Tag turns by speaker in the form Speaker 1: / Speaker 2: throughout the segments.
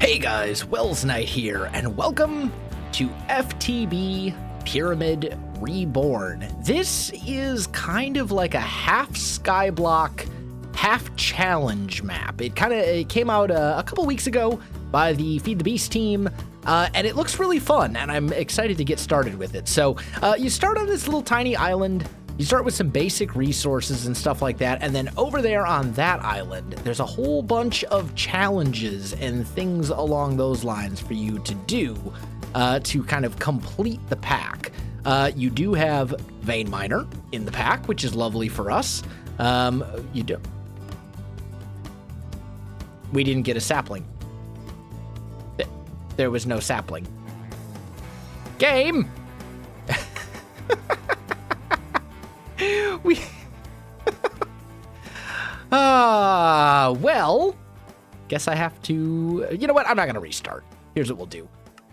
Speaker 1: Hey guys, Welsknight here, and welcome to FTB Pyramid Reborn. This is kind of like a half skyblock, half challenge map. It came out a couple weeks ago by the Feed the Beast team, and it looks really fun, and I'm excited to get started with it. So you start on this little tiny island. You start with some basic resources and stuff like that, and then over there on that island, there's a whole bunch of challenges and things along those lines for you to do to kind of complete the pack. You do have Vein Miner in the pack, which is lovely for us. We didn't get a sapling. There was no sapling. Game! Well, guess I have to, you know what? I'm not going to restart. Here's what we'll do.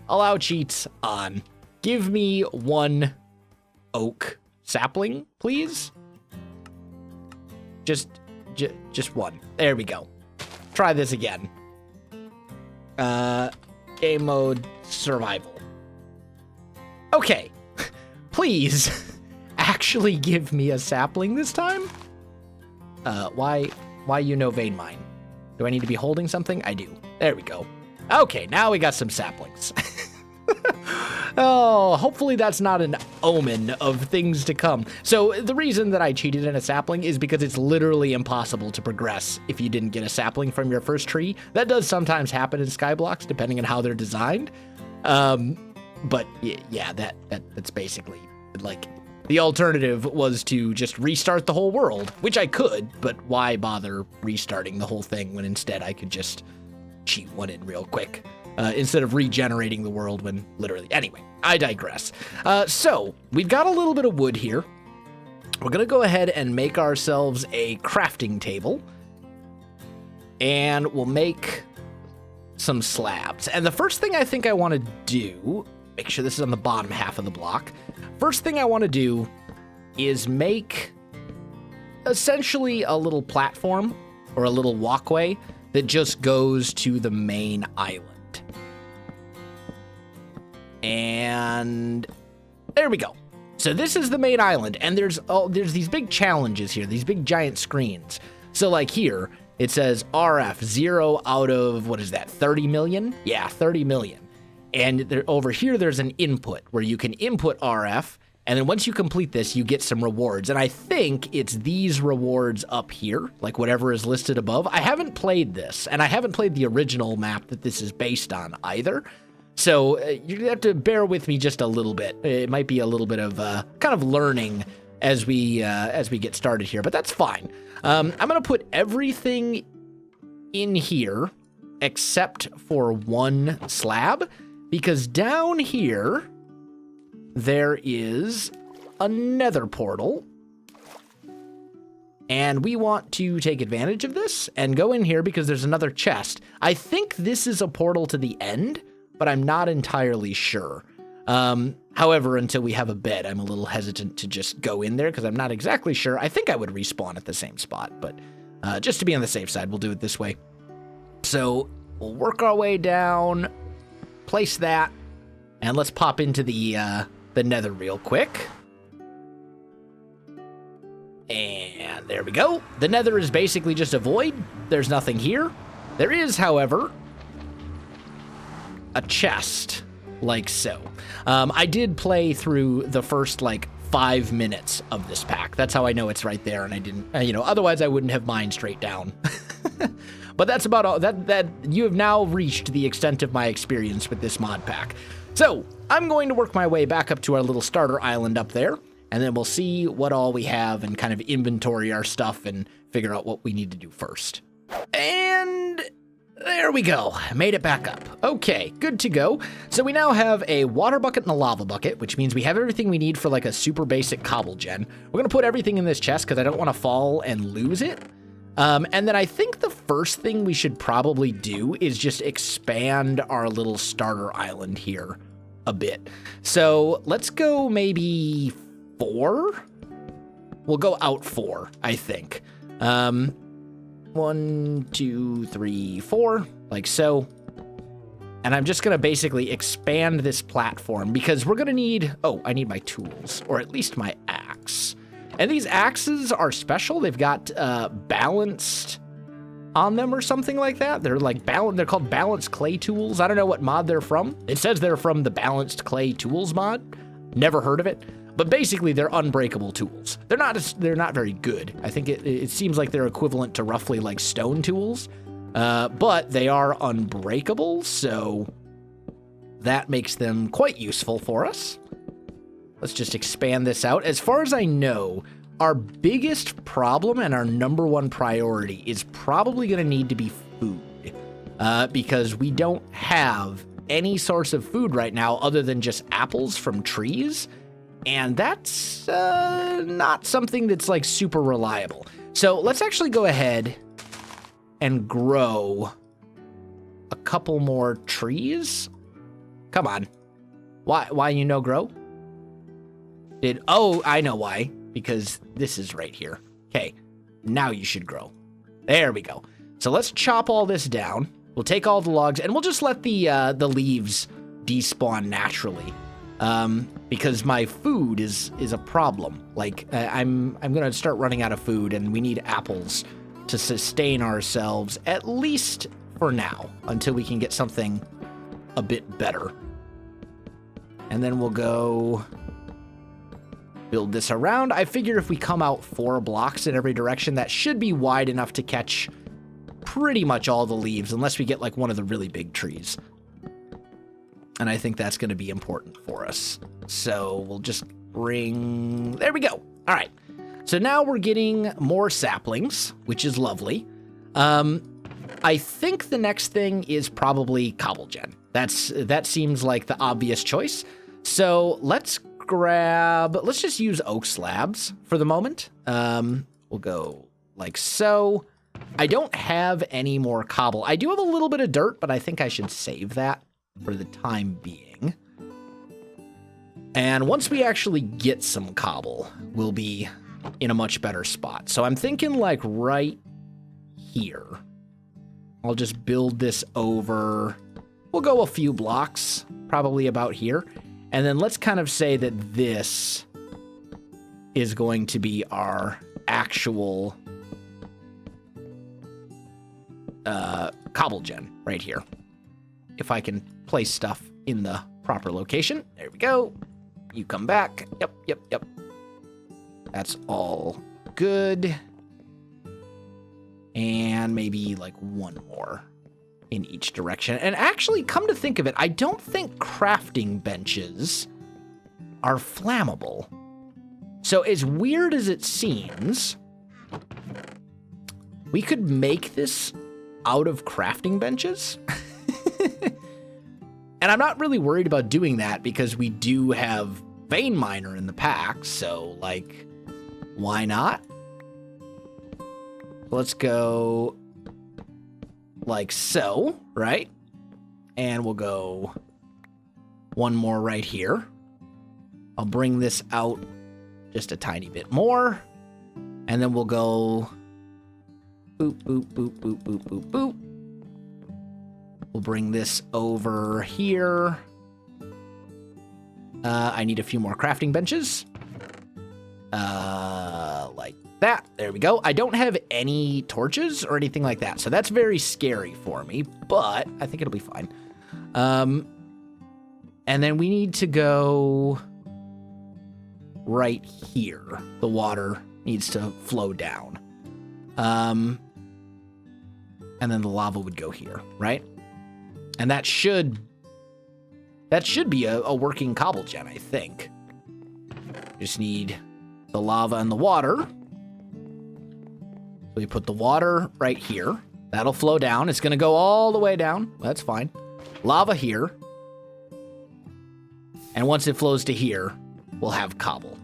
Speaker 1: Allow cheats on. Give me one oak sapling, please. Just one. There we go. Try this again. Game mode survival. Okay. Please actually give me a sapling this time. Why you know vein mine? Do I need to be holding something? I do. There we go. Okay, now we got some saplings. Oh, hopefully that's not an omen of things to come. So the reason that I cheated in a sapling is because it's literally impossible to progress if you didn't get a sapling from your first tree. That does sometimes happen in Skyblocks, depending on how they're designed. But yeah, that's basically like... The alternative was to just restart the whole world, which I could, but why bother restarting the whole thing when instead I could just cheat one in real quick, instead of regenerating the world when literally... Anyway, I digress. So, we've got a little bit of wood here. We're going to go ahead and make ourselves a crafting table, and we'll make some slabs. And the first thing I think I want to do... Make sure this is on the bottom half of the block. First thing I want to do is make essentially a little platform or a little walkway that just goes to the main island. And there we go. So this is the main island, and there's these big challenges here, these big giant screens. So like here, it says RF 0 out of, what is that, 30 million? Yeah, 30 million. And over here, there's an input where you can input RF, and then once you complete this, you get some rewards. And I think it's these rewards up here, like whatever is listed above. I haven't played this, and I haven't played the original map that this is based on either. So you have to bear with me just a little bit. It might be a little bit of kind of learning as we get started here, but that's fine. I'm going to put everything in here except for one slab. Because down here, there is a nether portal. And we want to take advantage of this and go in here because there's another chest. I think this is a portal to the end, but I'm not entirely sure. However, until we have a bed, I'm a little hesitant to just go in there because I'm not exactly sure. I think I would respawn at the same spot, but just to be on the safe side, we'll do it this way. So we'll work our way down. Place that, and let's pop into the nether real quick. And there we go. The nether is basically just a void. There's nothing here. There is, however, a chest, like so. I did play through the first, 5 minutes of this pack. That's how I know it's right there, and I didn't, otherwise I wouldn't have mined straight down. But that's about all. That you have now reached the extent of my experience with this mod pack. So I'm going to work my way back up to our little starter island up there, and then we'll see what all we have and kind of inventory our stuff and figure out what we need to do first. And there we go. Made it back up. Okay, good to go. So we now have a water bucket and a lava bucket, which means we have everything we need for a super basic cobble gen. We're going to put everything in this chest because I don't want to fall and lose it. And then I think the first thing we should probably do is just expand our little starter island here a bit. So let's go maybe 4. We'll go out 4, I think. 1, 2, 3, 4, like so. And I'm just gonna basically expand this platform because we're gonna need, oh, I need my tools, or at least my axe. And these axes are special. They've got balanced on them or something like that. They're like they're called balanced clay tools. I don't know what mod they're from. It says they're from the balanced clay tools mod. Never heard of it. But basically they're unbreakable tools. They're not very good. I think it seems like they're equivalent to roughly like stone tools. But they are unbreakable, so that makes them quite useful for us. Let's just expand this out. As far as I know, our biggest problem and our number one priority is probably going to need to be food, because we don't have any source of food right now other than just apples from trees, and that's not something that's like super reliable. So let's actually go ahead and grow a couple more trees. Come on. Why you no grow? Oh, I know why. Because this is right here. Okay, now you should grow. There we go. So let's chop all this down. We'll take all the logs and we'll just let the leaves despawn naturally. Because my food is a problem. Like I'm gonna start running out of food and we need apples to sustain ourselves, at least for now, until we can get something a bit better. And then we'll go build this around. I figure if we come out 4 blocks in every direction, that should be wide enough to catch pretty much all the leaves, unless we get like one of the really big trees. And I think that's going to be important for us. So we'll just bring, there we go. All right. So now we're getting more saplings, which is lovely. I think the next thing is probably cobble gen. That seems like the obvious choice. So let's just use oak slabs for the moment. We'll go like so. I don't have any more cobble. I do have a little bit of dirt, but I think I should save that for the time being. And once we actually get some cobble, we'll be in a much better spot. So I'm thinking like right here. I'll just build this over. We'll go a few blocks, probably about here. And then let's kind of say that this is going to be our actual cobble gen right here. If I can place stuff in the proper location. There we go. You come back. Yep. That's all good. And maybe like one more in each direction. And actually, come to think of it, I don't think crafting benches are flammable. So as weird as it seems, we could make this out of crafting benches. And I'm not really worried about doing that because we do have Vein Miner in the pack, so like, why not? Let's go like so, right? And we'll go one more right here. I'll bring this out just a tiny bit more. And then we'll go boop, boop, boop, boop, boop, boop, boop. We'll bring this over here. I need a few more crafting benches. Like that. There we go. I don't have any torches or anything like that, so that's very scary for me, but I think it'll be fine. And then we need to go right here. The water needs to flow down. And then the lava would go here, right? And that should be a working cobble gen, I think. Just need the lava and the water. So we put the water right here. That'll flow down. It's going to go all the way down. That's fine. Lava here. And once it flows to here, we'll have cobble.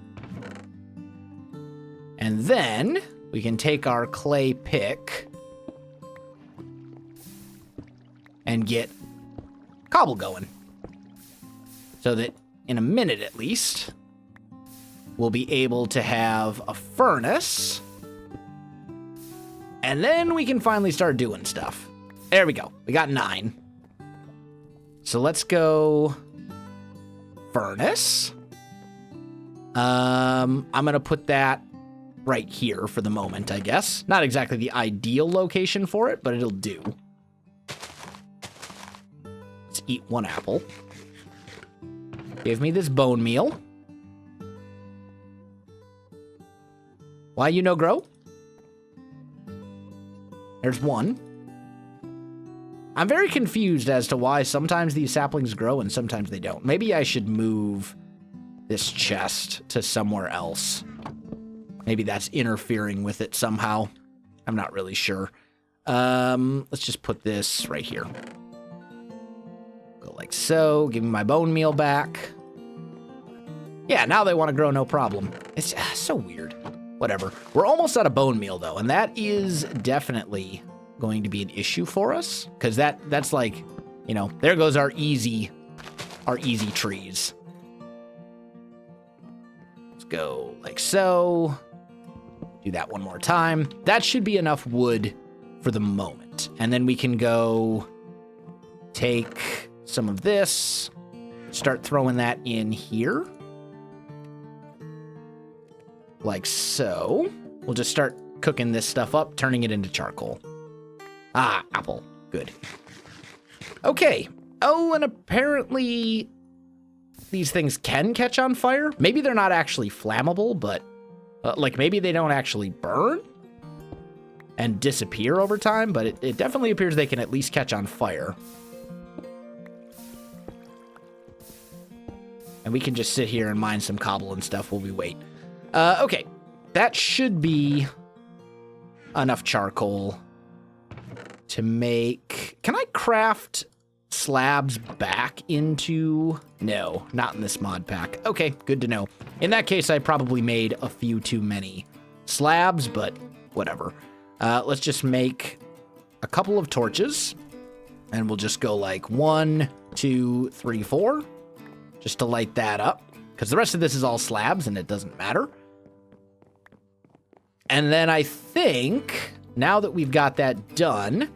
Speaker 1: And then we can take our clay pick and get cobble going. So that in a minute at least, we'll be able to have a furnace. And then we can finally start doing stuff. There we go. We got 9. so let's go furnace. I'm going to put that right here for the moment, I guess. Not exactly the ideal location for it, but it'll do. Let's eat one apple. Give me this bone meal. Why you no grow? There's one. I'm very confused as to why sometimes these saplings grow and sometimes they don't. Maybe I should move this chest to somewhere else. Maybe that's interfering with it somehow. I'm not really sure. Let's just put this right here. Go like so. Give me my bone meal back. Yeah, now they want to grow no problem. It's so weird. Whatever. We're almost out of bone meal, though, and that is definitely going to be an issue for us, because that's like, you know, there goes our easy trees. Let's go like so. Do that one more time. That should be enough wood for the moment. And then we can go take some of this, start throwing that in here. Like so. We'll just start cooking this stuff up, turning it into charcoal. Ah, apple. Good. Okay. Oh, and apparently these things can catch on fire. Maybe they're not actually flammable, but like maybe they don't actually burn and disappear over time, but it definitely appears they can at least catch on fire. And we can just sit here and mine some cobble and stuff while we wait. Okay, that should be enough charcoal to make... Can I craft slabs back into... No, not in this mod pack. Okay, good to know. In that case, I probably made a few too many slabs, but whatever. Let's just make a couple of torches, and we'll just go like 1, 2, 3, 4, just to light that up, because the rest of this is all slabs, and it doesn't matter. And then I think, now that we've got that done,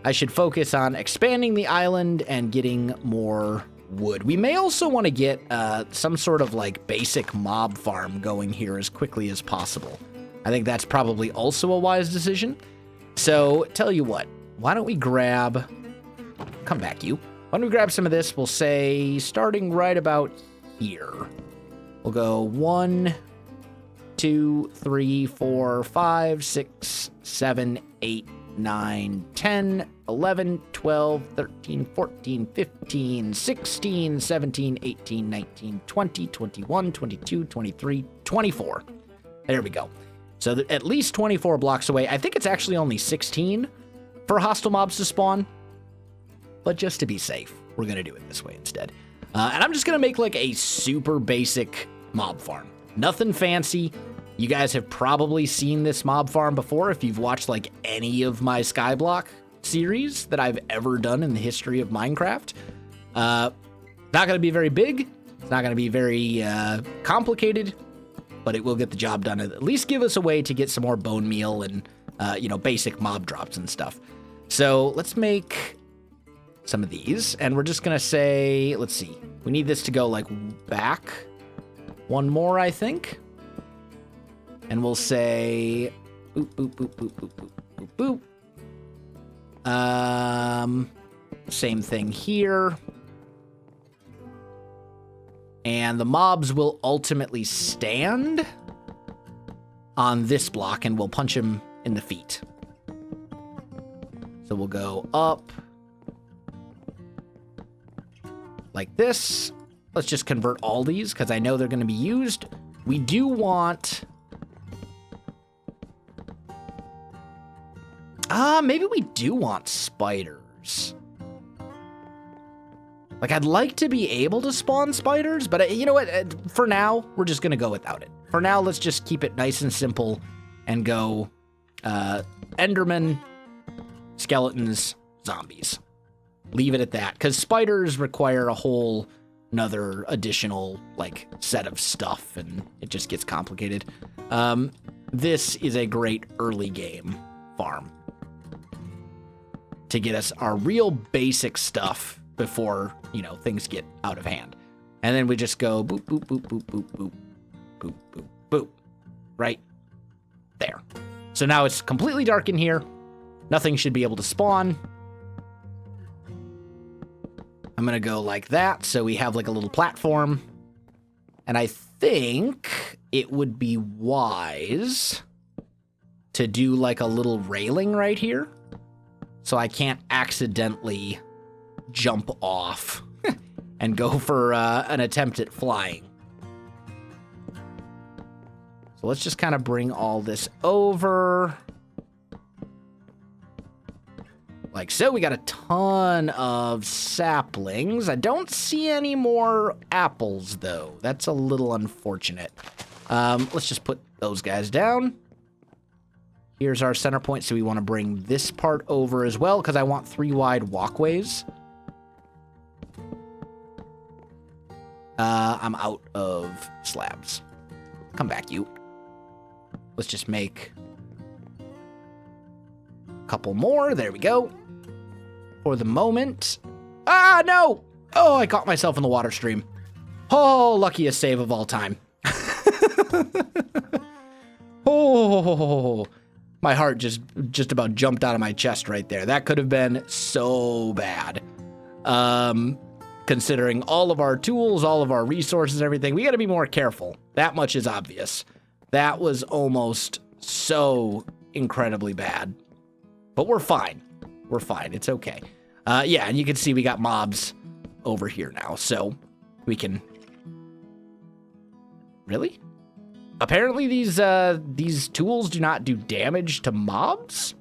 Speaker 1: I should focus on expanding the island and getting more wood. We may also want to get some sort of like basic mob farm going here as quickly as possible. I think that's probably also a wise decision. So, tell you what, why don't we grab... Come back, you. Why don't we grab some of this? We'll say, starting right about here. We'll go 1, 2, 3, 4, 5, 6, 7, 8, 9, 10, 11, 12, 13, 14, 15, 16, 17, 18, 19, 20, 21, 22, 23, 24. There we go. So at least 24 blocks away. I think it's actually only 16 for hostile mobs to spawn. But just to be safe, we're going to do it this way instead. And I'm just going to make like a super basic mob farm. Nothing fancy. You guys have probably seen this mob farm before if you've watched like any of my Skyblock series that I've ever done in the history of Minecraft. Not going to be very big. It's not going to be very complicated, but it will get the job done. At least give us a way to get some more bone meal and, basic mob drops and stuff. So let's make some of these, and we're just going to say, let's see, we need this to go like back one more, I think. And we'll say, boop, boop, boop, boop, boop, boop, boop, boop. Same thing here. And the mobs will ultimately stand on this block, and we'll punch him in the feet. So we'll go up like this. Let's just convert all these, because I know they're going to be used. We do want... maybe we do want spiders. Like, I'd like to be able to spawn spiders, but you know what? For now, we're just going to go without it. For now, let's just keep it nice and simple and go Enderman, skeletons, zombies. Leave it at that, because spiders require a whole another additional, like, set of stuff, and it just gets complicated. This is a great early game farm to get us our real basic stuff before, you know, things get out of hand. And then we just go boop, boop, boop, boop, boop, boop, boop, boop, boop, right there. So now it's completely dark in here. Nothing should be able to spawn. I'm going to go like that, so we have like a little platform. And I think it would be wise to do like a little railing right here, so I can't accidentally jump off and go for an attempt at flying. So let's just kind of bring all this over. Like so. We got a ton of saplings. I don't see any more apples, though. That's a little unfortunate. Let's just put those guys down. Here's our center point, so we want to bring this part over as well, because I want 3 wide walkways. I'm out of slabs. Come back, you. Let's just make a couple more. There we go. For the moment. Ah, no! Oh, I caught myself in the water stream. Oh, luckiest save of all time. Oh, my heart just about jumped out of my chest right there. That could have been so bad. Considering all of our tools, all of our resources, everything, we got to be more careful. That much is obvious. That was almost so incredibly bad. But we're fine. We're fine. It's okay. Yeah, and you can see we got mobs over here now, so we can... Really? Apparently these tools do not do damage to mobs?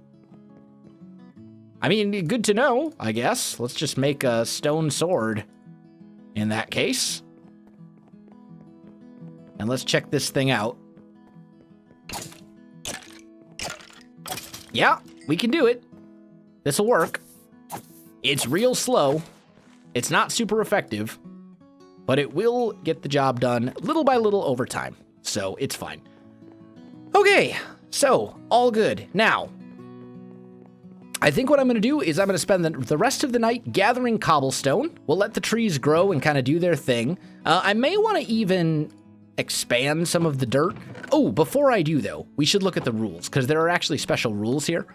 Speaker 1: I mean, good to know, I guess. Let's just make a stone sword in that case. And let's check this thing out. Yeah, we can do it. This'll work. It's real slow. It's not super effective, but it will get the job done little by little over time. So it's fine. Okay, so all good. Now, I think what I'm going to do is I'm going to spend the rest of the night gathering cobblestone. We'll let the trees grow and kind of do their thing. I may want to even expand some of the dirt. Oh, before I do, though, we should look at the rules, because there are actually special rules here.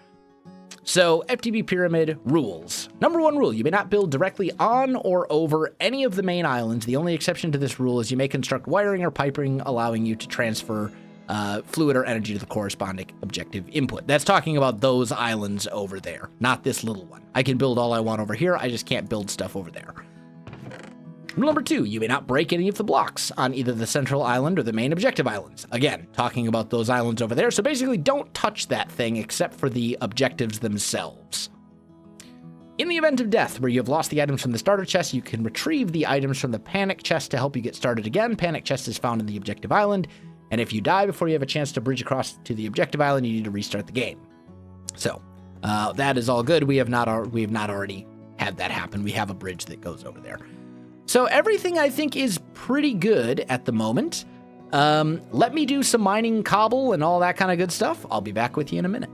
Speaker 1: So, FTB Pyramid Rules. Number 1 rule, you may not build directly on or over any of the main islands. The only exception to this rule is you may construct wiring or piping, allowing you to transfer fluid or energy to the corresponding objective input. That's talking about those islands over there, not this little one. I can build all I want over here, I just can't build stuff over there. Rule number 2, you may not break any of the blocks on either the central island or the main objective islands. Again, talking about those islands over there, so basically don't touch that thing except for the objectives themselves. In the event of death, where you have lost the items from the starter chest, you can retrieve the items from the panic chest to help you get started again. Panic chest is found in the objective island, and if you die before you have a chance to bridge across to the objective island, you need to restart the game. So, that is all good. We have not already had that happen. We have a bridge that goes over there. So everything I think is pretty good at the moment. Let me do some mining cobble and all that kind of good stuff. I'll be back with you in a minute.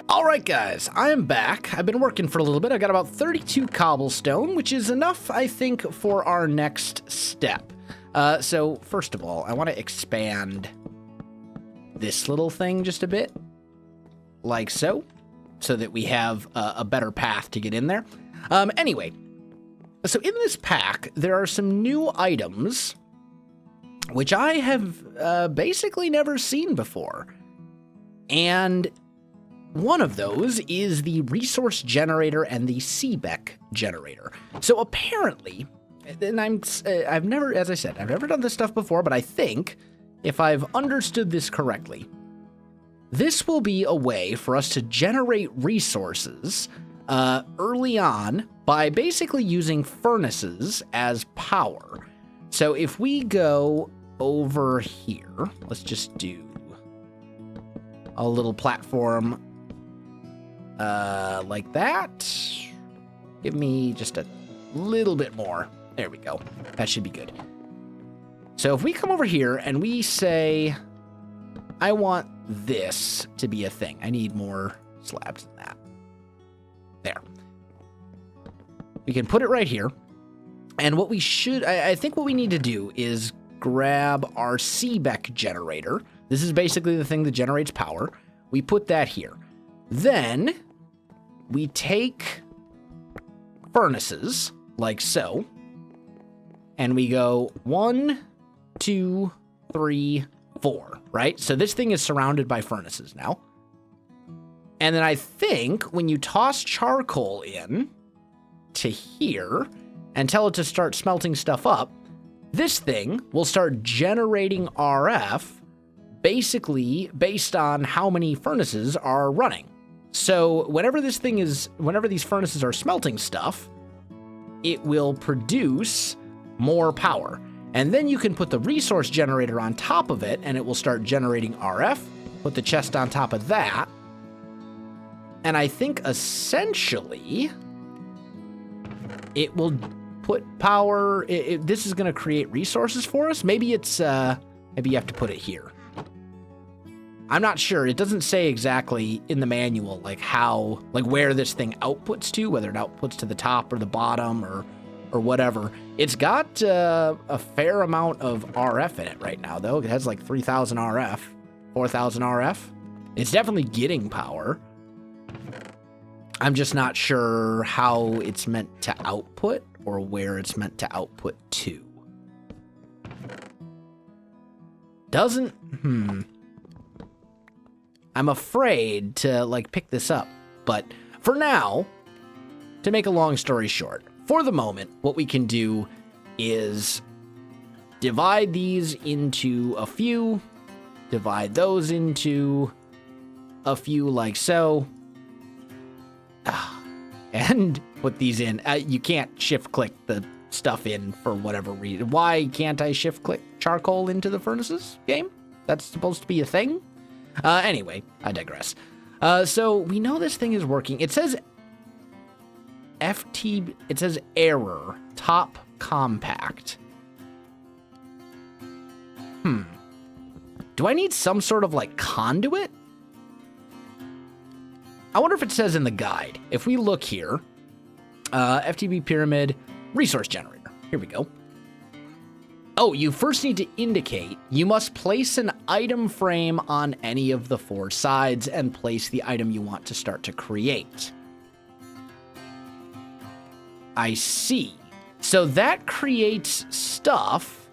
Speaker 1: All right, guys, I am back. I've been working for a little bit. I got about 32 cobblestone, which is enough, I think, for our next step. So first of all, I want to expand this little thing just a bit, like so that we have a better path to get in there. Anyway. So in this pack, there are some new items, which I have basically never seen before. And one of those is the resource generator and the Seebeck Generator. So apparently, and I've never, as I said, I've never done this stuff before, but I think if I've understood this correctly, this will be a way for us to generate resources early on by basically using furnaces as power. So if we go over here, let's just do a little platform like that. Give me just a little bit more. There we go. That should be good. So if we come over here and we say, I want this to be a thing. I need more slabs than that. There. We can put it right here. And what we should, I think what we need to do is grab our Seebeck Generator. This is basically the thing that generates power. We put that here. Then we take furnaces, like so, and we go 1, 2, 3, 4, right? So this thing is surrounded by furnaces now. And then I think when you toss charcoal in to here and tell it to start smelting stuff up, this thing will start generating RF basically based on how many furnaces are running. So whenever these furnaces are smelting stuff, it will produce more power. And then you can put the resource generator on top of it and it will start generating RF, put the chest on top of that. And I think essentially it will put power, this is gonna create resources for us. Maybe it's, maybe you have to put it here. I'm not sure. It doesn't say exactly in the manual, like how, like where this thing outputs to, whether it outputs to the top or the bottom or whatever. It's got a fair amount of RF in it right now, though. It has like 3,000 RF, 4,000 RF. It's definitely getting power. I'm just not sure how it's meant to output or where it's meant to output to. I'm afraid to like pick this up, but for now, to make a long story short, for the moment, what we can do is divide these into a few, divide those into a few like so, and put these in. You can't shift click the stuff in for whatever reason. Why can't I shift click charcoal into the furnaces game? That's supposed to be a thing? Anyway, I digress. So we know this thing is working. It says FTB, it says error, top compact. Do I need some sort of like conduit? I wonder if it says in the guide. If we look here, FTB Pyramid Resource Generator. Here we go. Oh, you first need to indicate you must place an item frame on any of the 4 sides and place the item you want to start to create. I see. So that creates stuff,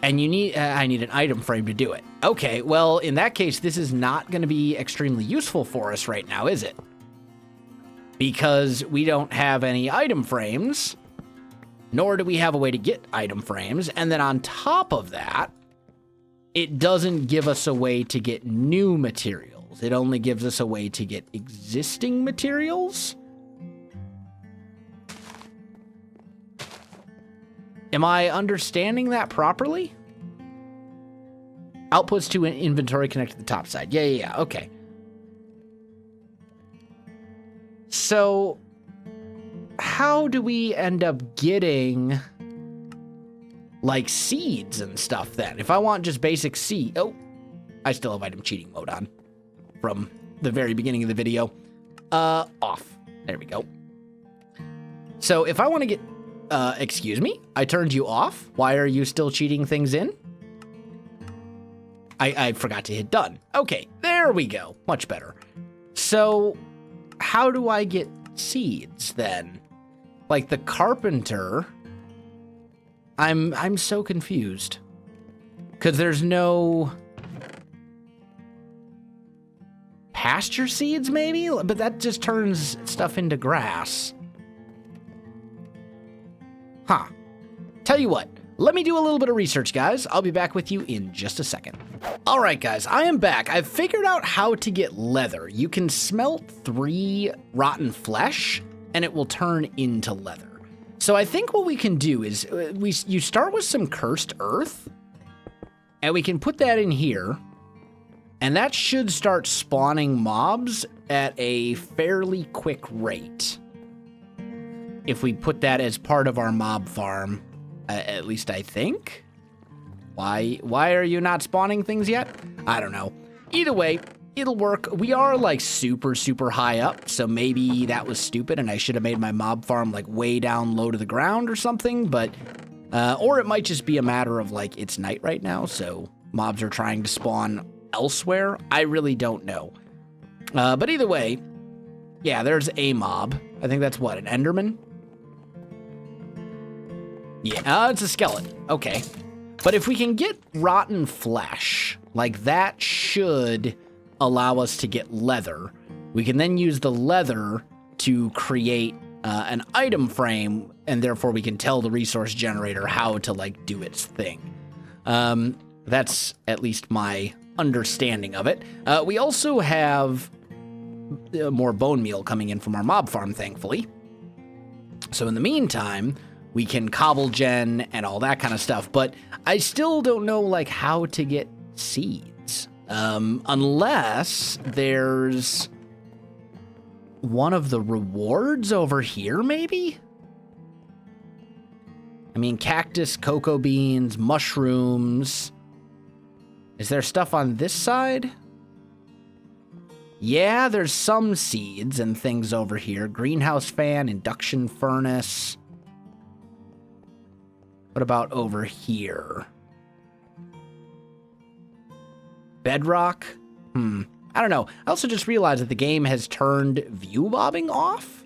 Speaker 1: and you need, I need an item frame to do it. Okay, well, in that case, this is not going to be extremely useful for us right now, is it? Because we don't have any item frames, nor do we have a way to get item frames. And then on top of that, it doesn't give us a way to get new materials. It only gives us a way to get existing materials. Am I understanding that properly? Outputs to an inventory connected to the top side. Yeah, okay. So how do we end up getting like seeds and stuff then? If I want just basic seed, oh, I still have item cheating mode on from the very beginning of the video. Off. There we go. So if I want to get, excuse me, I turned you off. Why are you still cheating things in? I forgot to hit done. Okay, there we go. Much better. So how do I get seeds then? Like the carpenter, I'm so confused. Because there's no pasture seeds maybe? But that just turns stuff into grass. Huh. Tell you what, let me do a little bit of research, guys. I'll be back with you in just a second. All right, guys, I am back. I've figured out how to get leather. You can smelt 3 rotten flesh, and it will turn into leather. So I think what we can do is you start with some cursed earth, and we can put that in here, and that should start spawning mobs at a fairly quick rate. If we put that as part of our mob farm, at least I think. Why are you not spawning things yet? I don't know. Either way, it'll work. We are like super, super high up, so maybe that was stupid and I should have made my mob farm like way down low to the ground or something, but, or it might just be a matter of like, it's night right now, so mobs are trying to spawn elsewhere. I really don't know. But either way, yeah, there's a mob. I think that's what, an Enderman? Yeah, it's a skeleton. Okay. But if we can get rotten flesh, like that should allow us to get leather. We can then use the leather to create an item frame, and therefore we can tell the resource generator how to like do its thing. That's at least my understanding of it. We also have more bone meal coming in from our mob farm, thankfully. So in the meantime, we can cobble gen and all that kind of stuff, but I still don't know like how to get seeds. Unless there's one of the rewards over here, maybe? I mean, cactus, cocoa beans, mushrooms. Is there stuff on this side? Yeah, there's some seeds and things over here. Greenhouse fan, induction furnace. What about over here? Bedrock? I don't know. I also just realized that the game has turned view bobbing off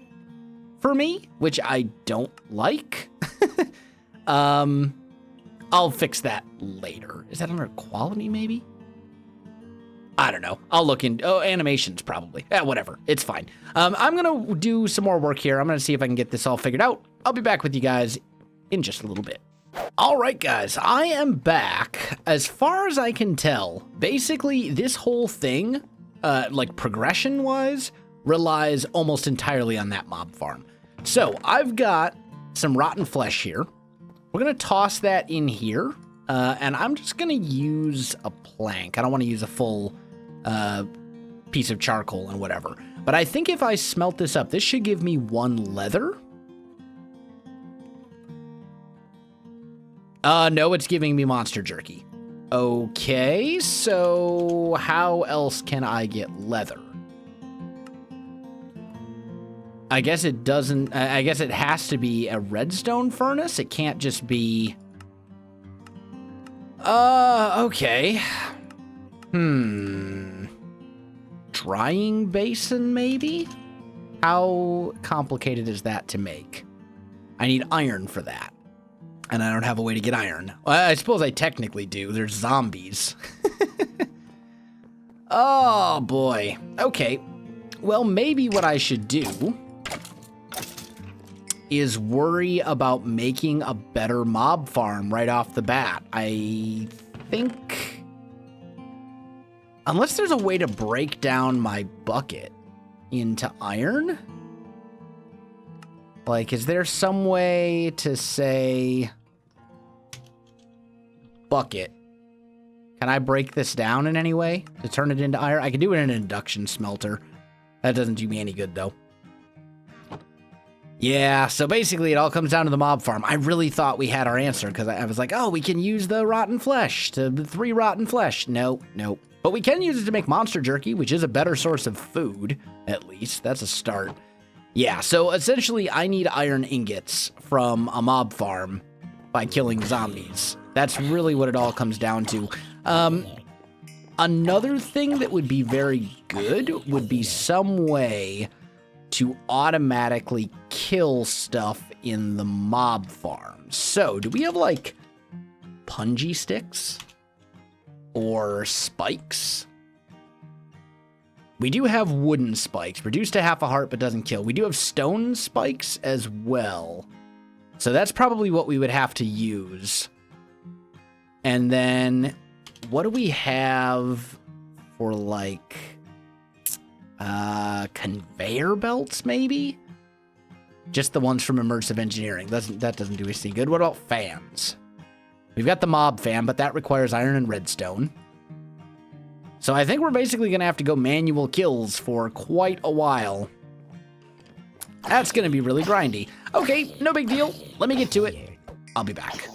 Speaker 1: for me, which I don't like. I'll fix that later. Is that under quality, maybe? I don't know. I'll look in. Oh, animations, probably. Whatever. It's fine. I'm going to do some more work here. I'm going to see if I can get this all figured out. I'll be back with you guys in just a little bit. All right, guys. I am back. As far as I can tell, basically, this whole thing, like progression-wise, relies almost entirely on that mob farm. So I've got some rotten flesh here. We're going to toss that in here, and I'm just going to use a plank. I don't want to use a full piece of charcoal and whatever. But I think if I smelt this up, this should give me 1 leather. No, it's giving me monster jerky. Okay, so how else can I get leather? I guess it doesn't, I guess it has to be a redstone furnace. It can't just be... okay. Drying basin, maybe? How complicated is that to make? I need iron for that. And I don't have a way to get iron. Well, I suppose I technically do. There's zombies. Oh, boy. Okay. Well, maybe what I should do is worry about making a better mob farm right off the bat. I think... unless there's a way to break down my bucket into iron? Like, is there some way to say... bucket. Can I break this down in any way to turn it into iron? I can do it in an induction smelter. That doesn't do me any good, though. Yeah, so basically it all comes down to the mob farm. I really thought we had our answer, because I was like, oh, we can use the rotten flesh, to 3 rotten flesh. Nope. But we can use it to make monster jerky, which is a better source of food, at least. That's a start. Yeah, so essentially I need iron ingots from a mob farm by killing zombies. That's really what it all comes down to. Another thing that would be very good would be some way to automatically kill stuff in the mob farm. So, do we have, like, punji sticks? Or spikes? We do have wooden spikes. Reduced to half a heart, but doesn't kill. We do have stone spikes as well. So that's probably what we would have to use. And then, what do we have for, like, conveyor belts, maybe? Just the ones from immersive engineering. That doesn't do us any good. What about fans? We've got the mob fan, but that requires iron and redstone. So I think we're basically going to have to go manual kills for quite a while. That's going to be really grindy. Okay, no big deal. Let me get to it. I'll be back.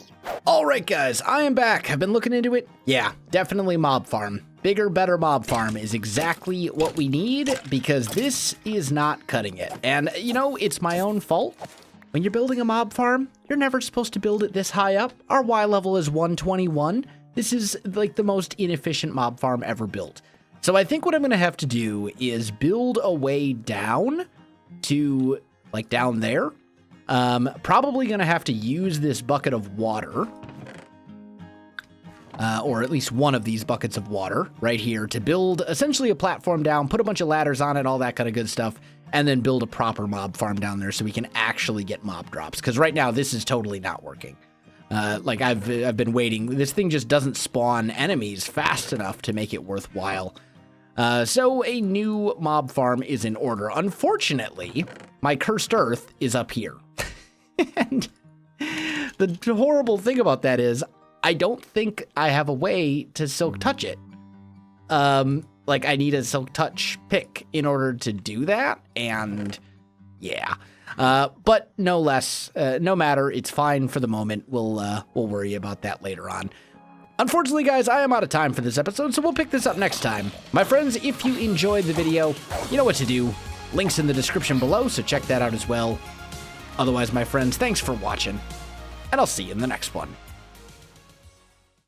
Speaker 1: All right, guys, I am back. I've been looking into it. Yeah, definitely mob farm. bigger, better mob farm is exactly what we need, because this is not cutting it. And, you know, it's my own fault. When you're building a mob farm, you're never supposed to build it this high up. Our Y level is 121. This is like the most inefficient mob farm ever built. So I think what I'm going to have to do is build a way down to, like, down there. Probably going to have to use this bucket of water. Or at least one of these buckets of water right here to build essentially a platform down, put a bunch of ladders on it, all that kind of good stuff, and then build a proper mob farm down there so we can actually get mob drops. Because right now, this is totally not working. Like, I've been waiting. This thing just doesn't spawn enemies fast enough to make it worthwhile. So a new mob farm is in order. Unfortunately, my cursed earth is up here. And the horrible thing about that is I don't think I have a way to silk touch it. Like, I need a silk touch pick in order to do that, and yeah. But no matter, it's fine for the moment. We'll worry about that later on. Unfortunately, guys, I am out of time for this episode, so we'll pick this up next time. My friends, if you enjoyed the video, you know what to do. Links in the description below, so check that out as well. Otherwise, my friends, thanks for watching, and I'll see you in the next one.